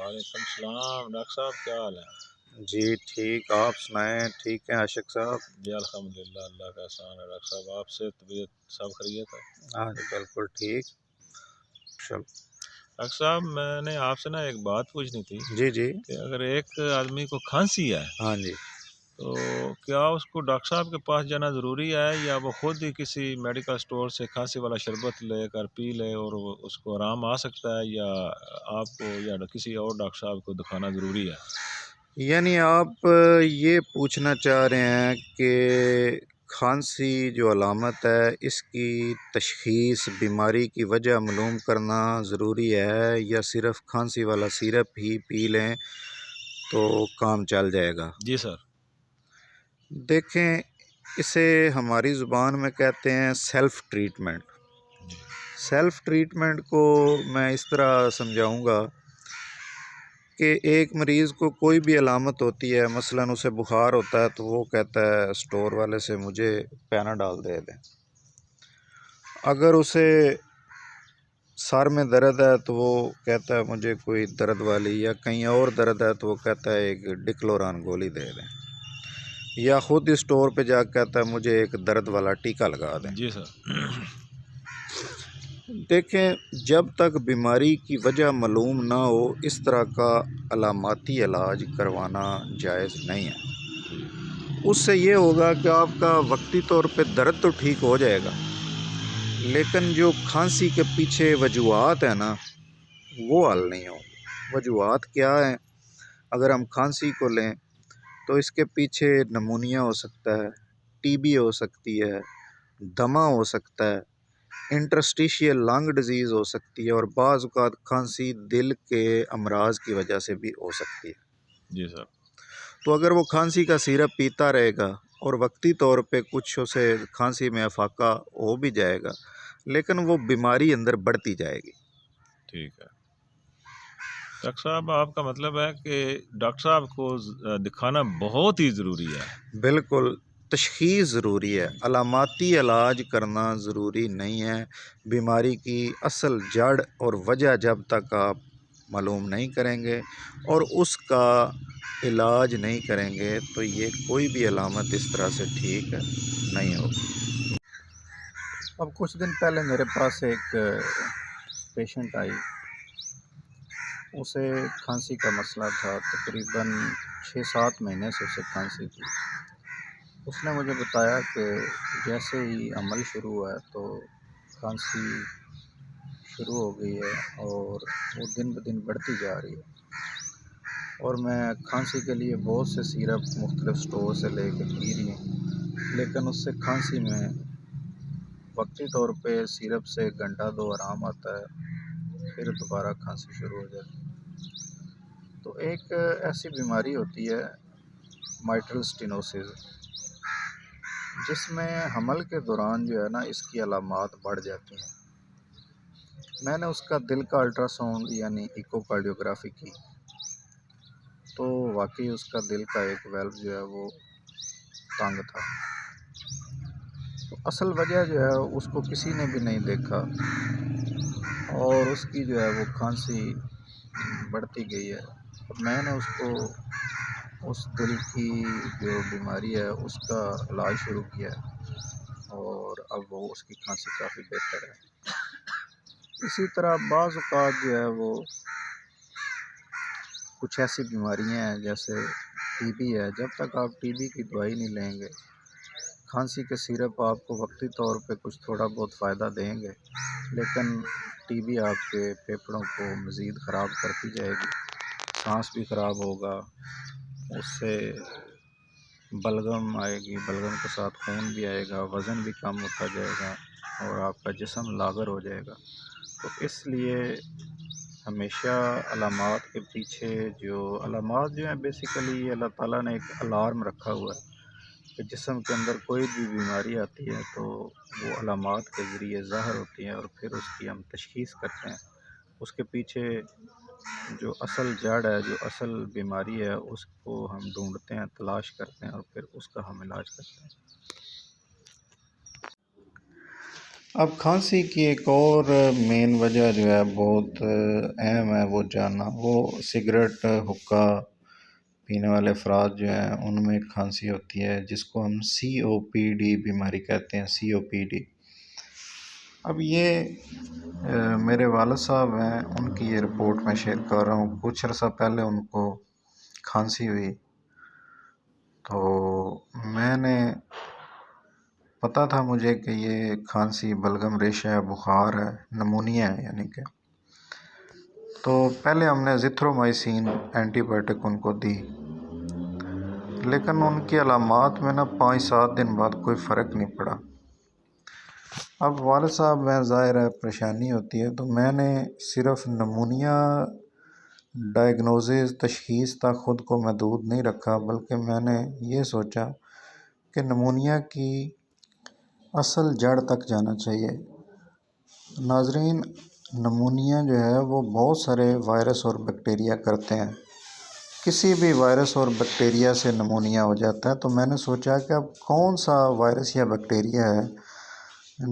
وعلیکم السلام ڈاکٹر صاحب، کیا حال ہے؟ جی ٹھیک، آپ سنائیں؟ ٹھیک ہیں عاشق صاحب؟ جی الحمدللہ، اللہ کا احسان ہے ڈاکٹر صاحب، آپ سے طبیعت سب خیریت ہے؟ ہاں جی بالکل ٹھیک. چل ڈاکٹر صاحب میں نے آپ سے ایک بات پوچھنی تھی جی جی کہ اگر ایک آدمی کو کھانسی ہے ہاں جی. تو کیا اس کو ڈاکٹر صاحب کے پاس جانا ضروری ہے، یا وہ خود ہی کسی میڈیکل سٹور سے کھانسی والا شربت لے کر پی لے اور اس کو آرام آ سکتا ہے، یا آپ کو یا کسی اور ڈاکٹر صاحب کو دکھانا ضروری ہے؟ یعنی آپ یہ پوچھنا چاہ رہے ہیں کہ کھانسی جو علامت ہے اس کی تشخیص بیماری کی وجہ معلوم کرنا ضروری ہے، یا صرف کھانسی والا سیرپ ہی پی لیں تو کام چل جائے گا؟ جی سر. دیکھیں، اسے ہماری زبان میں کہتے ہیں سیلف ٹریٹمنٹ. جی سیلف ٹریٹمنٹ کو میں اس طرح سمجھاؤں گا کہ ایک مریض کو کوئی بھی علامت ہوتی ہے، مثلاً اسے بخار ہوتا ہے تو وہ کہتا ہے اسٹور والے سے مجھے پیناڈول دے دیں. اگر اسے سر میں درد ہے تو وہ کہتا ہے مجھے کوئی درد والی، یا کہیں اور درد ہے تو وہ کہتا ہے ایک ڈکلوران گولی دے دیں، یا خود اسٹور پہ جا کے کہتا ہے مجھے ایک درد والا ٹیکا لگا دیں. جی سر. دیکھیں، جب تک بیماری کی وجہ معلوم نہ ہو اس طرح کا علاماتی علاج کروانا جائز نہیں ہے. اس سے یہ ہوگا کہ آپ کا وقتی طور پہ درد تو ٹھیک ہو جائے گا، لیکن جو کھانسی کے پیچھے وجوہات ہیں نا وہ حل نہیں ہوں گے. وجوہات کیا ہیں؟ اگر ہم کھانسی کو لیں تو اس کے پیچھے نمونیا ہو سکتا ہے، ٹی بی ہو سکتی ہے، دمہ ہو سکتا ہے، انٹرسٹیشیل لنگ ڈیزیز ہو سکتی ہے، اور بعض اوقات کھانسی دل کے امراض کی وجہ سے بھی ہو سکتی ہے. جی سر. تو اگر وہ کھانسی کا سیرپ پیتا رہے گا اور وقتی طور پہ کچھ اسے کھانسی میں افاقہ ہو بھی جائے گا، لیکن وہ بیماری اندر بڑھتی جائے گی. ٹھیک ہے ڈاکٹر صاحب، آپ کا مطلب ہے کہ ڈاکٹر صاحب کو دکھانا بہت ہی ضروری ہے؟ بالکل، تشخیص ضروری ہے، علاماتی علاج کرنا ضروری نہیں ہے. بیماری کی اصل جڑ اور وجہ جب تک آپ معلوم نہیں کریں گے اور اس کا علاج نہیں کریں گے تو یہ کوئی بھی علامت اس طرح سے ٹھیک نہیں ہوگی. اب کچھ دن پہلے میرے پاس ایک پیشنٹ آئی، اسے کھانسی کا مسئلہ تھا، تقریباً 6-7 مہینے سے اسے کھانسی تھی. اس نے مجھے بتایا کہ جیسے ہی عمل شروع ہوا ہے تو کھانسی شروع ہو گئی ہے اور وہ دن بدن بڑھتی جا رہی ہے، اور میں کھانسی کے لیے بہت سے سیرپ مختلف سٹور سے لے کے پی رہی ہوں، لیکن اس سے کھانسی میں وقتی طور پہ سیرپ سے 1 گھنٹہ 2 آرام آتا ہے، پھر دوبارہ کھانسی شروع ہو جاتی ہے. تو ایک ایسی بیماری ہوتی ہے مائٹرل سٹینوسس، جس میں حمل کے دوران جو ہے نا اس کی علامات بڑھ جاتی ہیں. میں نے اس کا دل کا الٹرا ساؤنڈ یعنی ایکو کارڈیوگرافی کی تو واقعی اس کا دل کا ایک ویلو جو ہے وہ تنگ تھا. تو اصل وجہ جو ہے اس کو کسی نے بھی نہیں دیکھا، اور اس کی جو ہے وہ کھانسی بڑھتی گئی ہے. میں نے اس کو اس دل کی جو بیماری ہے اس کا علاج شروع کیا ہے، اور اب وہ اس کی کھانسی کافی بہتر ہے. اسی طرح بعض اوقات جو ہے وہ کچھ ایسی بیماریاں ہیں جیسے ٹی بی ہے، جب تک آپ ٹی بی کی دوائی نہیں لیں گے، کھانسی کے سیرپ آپ کو وقتی طور پہ کچھ تھوڑا بہت فائدہ دیں گے، لیکن ٹی بی آپ کے پھیپھڑوں کو مزید خراب کرتی جائے گی. سانس بھی خراب ہوگا، اس سے بلغم آئے گی، بلغم کے ساتھ خون بھی آئے گا، وزن بھی کم ہوتا جائے گا، اور آپ کا جسم لاغر ہو جائے گا. تو اس لیے ہمیشہ علامات کے پیچھے جو علامات جو ہیں بیسیکلی اللہ تعالیٰ نے ایک الارم رکھا ہوا ہے کہ جسم کے اندر کوئی بھی بیماری آتی ہے تو وہ علامات کے ذریعے ظاہر ہوتی ہیں، اور پھر اس کی ہم تشخیص کرتے ہیں. اس کے پیچھے جو اصل جڑ ہے، جو اصل بیماری ہے، اس کو ہم ڈھونڈتے ہیں، تلاش کرتے ہیں، اور پھر اس کا ہم علاج کرتے ہیں. اب کھانسی کی ایک اور مین وجہ جو ہے بہت اہم ہے وہ جاننا، وہ سگریٹ حقہ پینے والے افراد جو ہیں ان میں کھانسی ہوتی ہے، جس کو ہم COPD بیماری کہتے ہیں، COPD۔ اب یہ میرے والد صاحب ہیں، ان کی یہ رپورٹ میں شیئر کر رہا ہوں۔ کچھ عرصہ پہلے ان کو کھانسی ہوئی، تو میں نے پتہ تھا مجھے کہ یہ کھانسی بلغم ریشہ ہے، بخار ہے، نمونیا ہے یعنی کہ، تو پہلے ہم نے زیتھرومائسین اینٹی بائیوٹک ان کو دی، لیکن ان کی علامات میں 5-7 دن بعد کوئی فرق نہیں پڑا۔ اب والد صاحب میں ظاہر ہے پریشانی ہوتی ہے، تو میں نے صرف نمونیا ڈائگنوزز تشخیص تک خود کو محدود نہیں رکھا، بلکہ میں نے یہ سوچا کہ نمونیا کی اصل جڑ تک جانا چاہیے۔ ناظرین، نمونیا جو ہے وہ بہت سارے وائرس اور بیکٹیریا کرتے ہیں، کسی بھی وائرس اور بیکٹیریا سے نمونیا ہو جاتا ہے۔ تو میں نے سوچا کہ اب کون سا وائرس یا بیکٹیریا ہے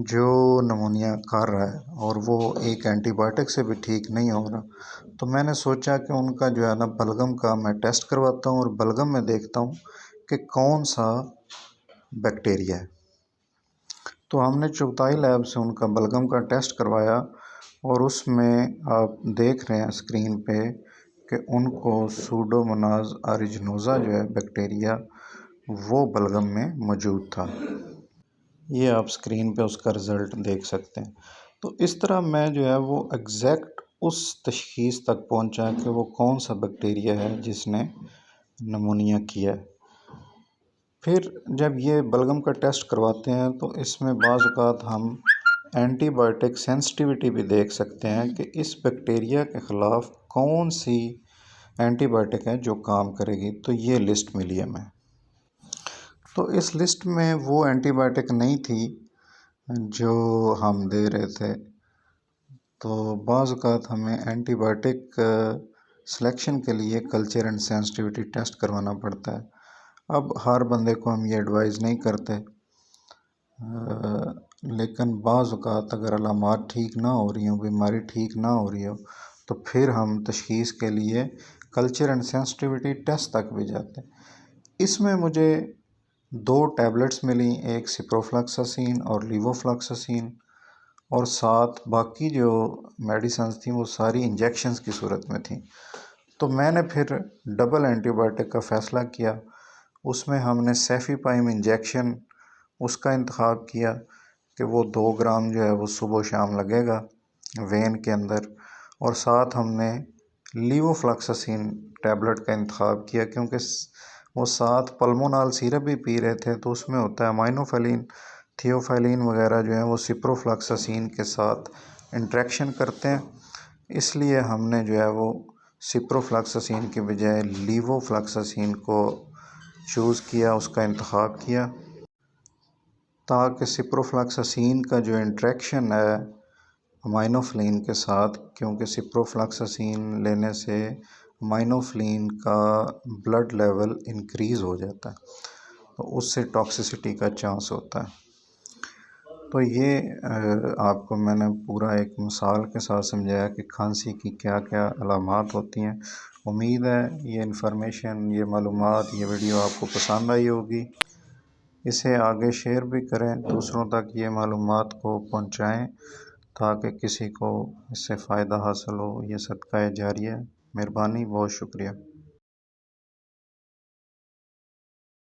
جو نمونیا کر رہا ہے، اور وہ ایک اینٹی بائیوٹک سے بھی ٹھیک نہیں ہو رہا۔ تو میں نے سوچا کہ ان کا جو ہے بلغم کا میں ٹیسٹ کرواتا ہوں، اور بلغم میں دیکھتا ہوں کہ کون سا بیکٹیریا ہے۔ تو ہم نے چغتائی لیب سے ان کا بلغم کا ٹیسٹ کروایا، اور اس میں آپ دیکھ رہے ہیں اسکرین پہ کہ ان کو سوڈوموناز آریجنوزا جو ہے بیکٹیریا، وہ بلغم میں موجود تھا۔ یہ آپ اسکرین پہ اس کا رزلٹ دیکھ سکتے ہیں۔ تو اس طرح میں جو ہے وہ ایگزیکٹ اس تشخیص تک پہنچا کہ وہ کون سا بیکٹیریا ہے جس نے نمونیا کیا ہے۔ پھر جب یہ بلغم کا ٹیسٹ کرواتے ہیں تو اس میں بعض اوقات ہم اینٹی بائیوٹک سینسٹیوٹی بھی دیکھ سکتے ہیں کہ اس بیکٹیریا کے خلاف کون سی اینٹی بائیوٹک ہے جو کام کرے گی۔ تو یہ لسٹ ملی ہمیں، تو اس لسٹ میں وہ اینٹی بائیوٹک نہیں تھی جو ہم دے رہے تھے۔ تو بعض اوقات ہمیں اینٹی بائیوٹک سلیکشن کے لیے کلچر اینڈ سینسٹیوٹی ٹیسٹ کروانا پڑتا ہے۔ اب ہر بندے کو ہم یہ ایڈوائز نہیں کرتے، لیکن بعض اوقات اگر علامات ٹھیک نہ ہو رہی ہوں، بیماری ٹھیک نہ ہو رہی ہو، تو پھر ہم تشخیص کے لیے کلچر اینڈ سینسٹیوٹی ٹیسٹ تک بھی جاتے ہیں۔ اس میں مجھے 2 ٹیبلٹس ملی، ایک سپروفلاکساسین اور لیووفلاکساسین، اور 7 باقی جو میڈیسنز تھیں وہ ساری انجیکشنز کی صورت میں تھیں۔ تو میں نے پھر ڈبل اینٹی بائیوٹک کا فیصلہ کیا۔ اس میں ہم نے سیفیپائم انجیکشن اس کا انتخاب کیا کہ وہ 2 گرام جو ہے وہ صبح و شام لگے گا وین کے اندر، اور ساتھ ہم نے لیووفلاکساسین ٹیبلٹ کا انتخاب کیا، کیونکہ وہ ساتھ پلمونال سیرپ بھی پی رہے تھے، تو اس میں ہوتا ہے امائنوفیلین، تھیوفیلین وغیرہ جو ہیں وہ سپروفلاکساسین کے ساتھ انٹریکشن کرتے ہیں، اس لیے ہم نے جو ہے وہ سپروفلاکساسین کے بجائے لیووفلاکساسین کو چوز کیا، اس کا انتخاب کیا، تاکہ سپروفلاکساسین کا جو انٹریکشن ہے امائنوفلین کے ساتھ، کیونکہ سپروفلاکساسین لینے سے امائنوفلین کا بلڈ لیول انکریز ہو جاتا ہے، تو اس سے ٹاکسیسٹی کا چانس ہوتا ہے۔ تو یہ آپ کو میں نے پورا ایک مثال کے ساتھ سمجھایا کہ کھانسی کی کیا کیا علامات ہوتی ہیں۔ امید ہے یہ انفارمیشن، یہ معلومات، یہ ویڈیو آپ کو پسند آئی ہوگی۔ اسے آگے شیئر بھی کریں، دوسروں تک یہ معلومات کو پہنچائیں تاکہ کسی کو اس سے فائدہ حاصل ہو۔ یہ صدقہ جاریہ ہے۔ مہربانی، بہت شکریہ۔